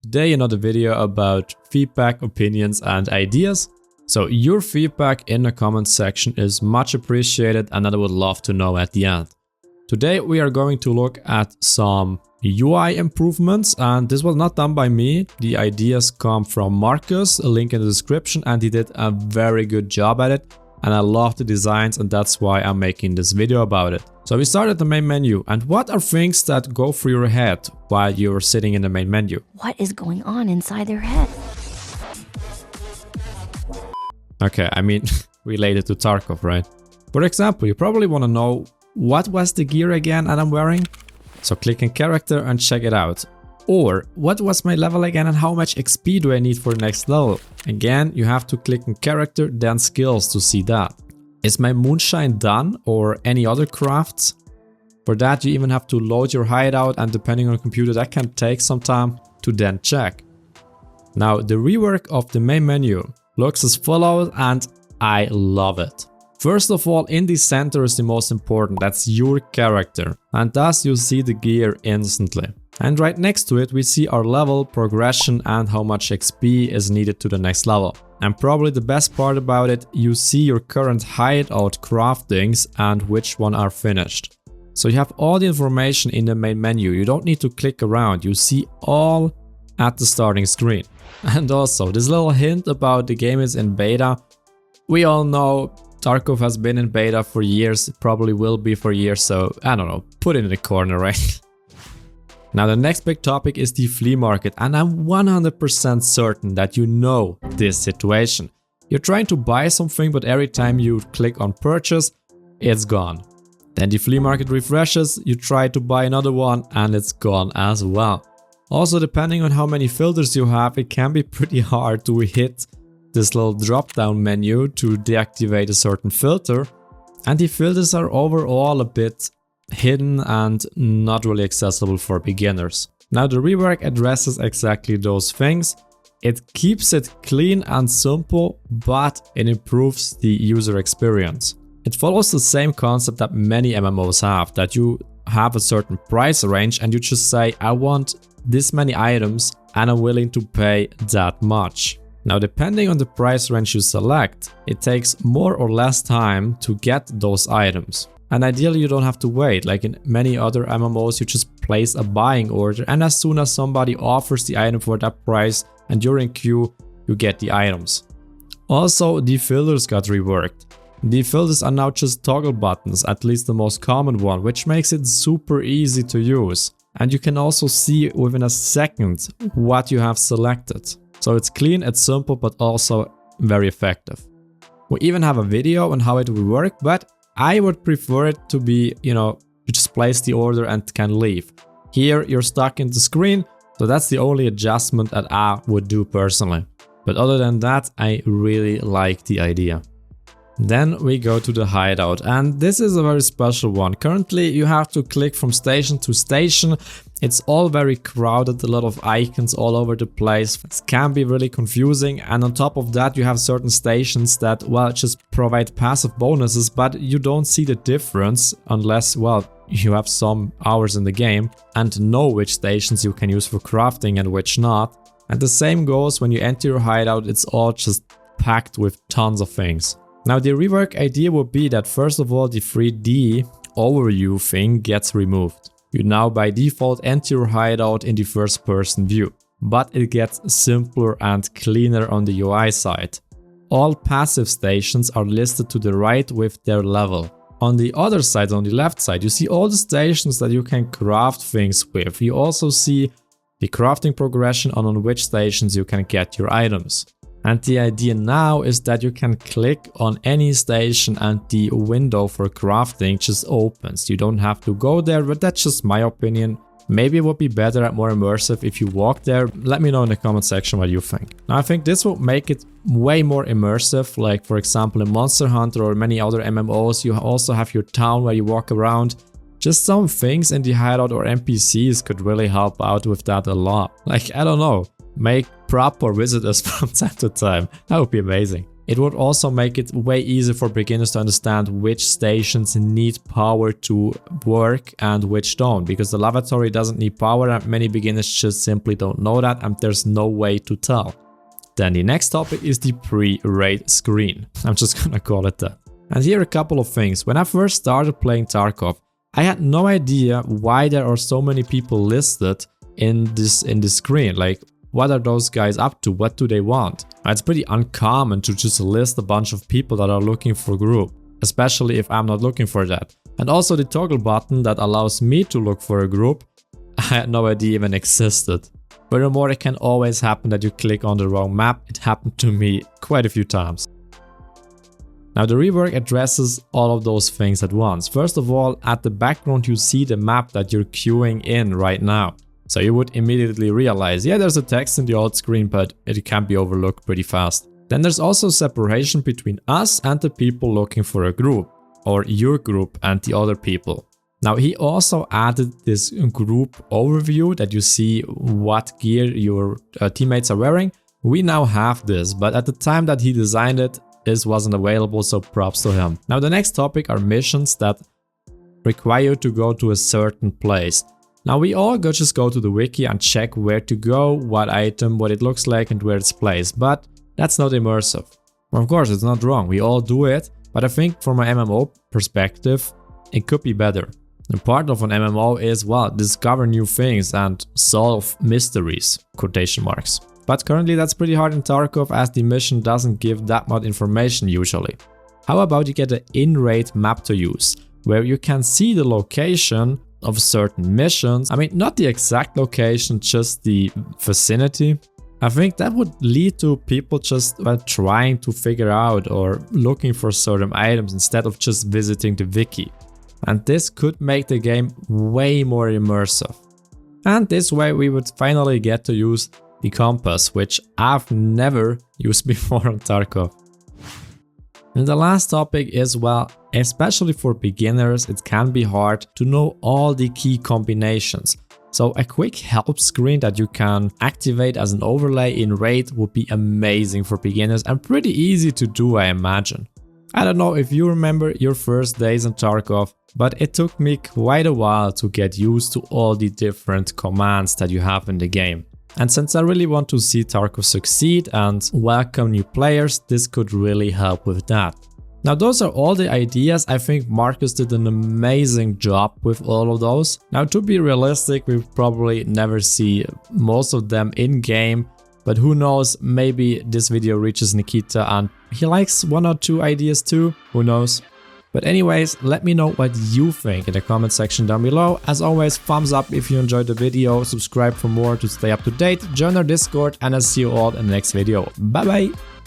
Today another video about feedback, opinions and ideas. So your feedback in the comment section is much appreciated and I would love to know at the end. Today we are going to look at some UI improvements, and this was not done by me. The ideas come from Marcus, a link in the description, and he did a very good job at it. And I love the designs, and that's why I'm making this video about it. So we start at the main menu, and what are things that go through your head while you're sitting in the main menu? What is going on inside their head? Okay, I mean, related to Tarkov, right? For example, you probably want to know what was the gear again that I'm wearing? So click in character and check it out. Or what was my level again and how much XP do I need for the next level? Again, you have to click in character, then skills to see that. Is my moonshine done or any other crafts? For that you even have to load your hideout, and depending on the computer that can take some time to then check. Now the rework of the main menu looks as follows and I love it. First of all, in the center is the most important, that's your character, and thus you see the gear instantly. And right next to it we see our level, progression and how much XP is needed to the next level. And probably the best part about it, you see your current hideout craftings and which one are finished. So you have all the information in the main menu, you don't need to click around, you see all at the starting screen. And also, this little hint about the game is in beta. We all know Tarkov has been in beta for years, it probably will be for years, so I don't know, put it in the corner, right? Now the next big topic is the flea market, and I'm 100% certain that you know this situation. You're trying to buy something, but every time you click on purchase, it's gone. Then the flea market refreshes, you try to buy another one and it's gone as well. Also, depending on how many filters you have, it can be pretty hard to hit this little drop down menu to deactivate a certain filter, and the filters are overall a bit hidden and not really accessible for beginners. Now the rework addresses exactly those things. It keeps it clean and simple, but it improves the user experience. It follows the same concept that many MMOs have, that you have a certain price range and you just say, I want this many items and I'm willing to pay that much. Now depending on the price range you select, it takes more or less time to get those items. And ideally you don't have to wait, like in many other MMOs you just place a buying order and as soon as somebody offers the item for that price and you're in queue, you get the items. Also, the filters got reworked. The filters are now just toggle buttons, at least the most common one, which makes it super easy to use. And you can also see within a second what you have selected. So it's clean, it's simple, but also very effective. We even have a video on how it will work, but I would prefer it to be, you just place the order and can leave. Here you're stuck in the screen, so that's the only adjustment that I would do personally. But other than that, I really like the idea. Then we go to the hideout, and this is a very special one. Currently you have to click from station to station. It's all very crowded, a lot of icons all over the place. It can be really confusing, and on top of that you have certain stations that, well, just provide passive bonuses, but you don't see the difference unless, well, you have some hours in the game and know which stations you can use for crafting and which not. And the same goes when you enter your hideout, it's all just packed with tons of things. Now the rework idea would be that first of all the 3D overview thing gets removed. You now by default enter your hideout in the first person view, but it gets simpler and cleaner on the UI side. All passive stations are listed to the right with their level. On the other side, on the left side, you see all the stations that you can craft things with. You also see the crafting progression on which stations you can get your items. And the idea now is that you can click on any station and the window for crafting just opens. You don't have to go there, but that's just my opinion. Maybe it would be better and more immersive if you walk there. Let me know in the comment section what you think. Now I think this will make it way more immersive, like for example in Monster Hunter or many other MMOs you also have your town where you walk around. Just some things in the hideout or NPCs could really help out with that a lot. Like, I don't know, make proper visitors from time to time. That would be amazing. It would also make it way easier for beginners to understand which stations need power to work and which don't, because the lavatory doesn't need power and many beginners just simply don't know that and there's no way to tell. Then the next topic is the pre-raid screen. I'm just gonna call it that. And here are a couple of things. When I first started playing Tarkov, I had no idea why there are so many people listed in this screen. Like, what are those guys up to? What do they want? It's pretty uncommon to just list a bunch of people that are looking for group, especially if I'm not looking for that. And also the toggle button that allows me to look for a group, I had no idea even existed. Furthermore, it can always happen that you click on the wrong map. It happened to me quite a few times. Now the rework addresses all of those things at once. First of all, at the background you see the map that you're queuing in right now. So you would immediately realize, yeah, there's a text in the old screen, but it can be overlooked pretty fast. Then there's also separation between us and the people looking for a group, or your group and the other people. Now he also added this group overview that you see what gear your teammates are wearing. We now have this, but at the time that he designed it, this wasn't available, so props to him. Now the next topic are missions that require you to go to a certain place. Now we all just go to the wiki and check where to go, what item, what it looks like and where it's placed, but that's not immersive. Well, of course it's not wrong, we all do it, but I think from an MMO perspective it could be better. And part of an MMO is, well, discover new things and solve mysteries, quotation marks. But currently that's pretty hard in Tarkov as the mission doesn't give that much information usually. How about you get an in-raid map to use, where you can see the location of certain missions. I mean, not the exact location, just the vicinity. I think that would lead to people just trying to figure out or looking for certain items instead of just visiting the wiki. And this could make the game way more immersive. And this way we would finally get to use the compass, which I've never used before on Tarkov. And the last topic is, well, especially for beginners, it can be hard to know all the key combinations. So a quick help screen that you can activate as an overlay in Raid would be amazing for beginners and pretty easy to do, I imagine. I don't know if you remember your first days in Tarkov, but it took me quite a while to get used to all the different commands that you have in the game. And since I really want to see Tarkov succeed and welcome new players, this could really help with that. Now those are all the ideas. I think Marcus did an amazing job with all of those. Now to be realistic, we'll probably never see most of them in game, but who knows, maybe this video reaches Nikita and he likes one or two ideas too, who knows. But anyways, let me know what you think in the comment section down below. As always, thumbs up if you enjoyed the video, subscribe for more to stay up to date, join our Discord, and I'll see you all in the next video. Bye bye!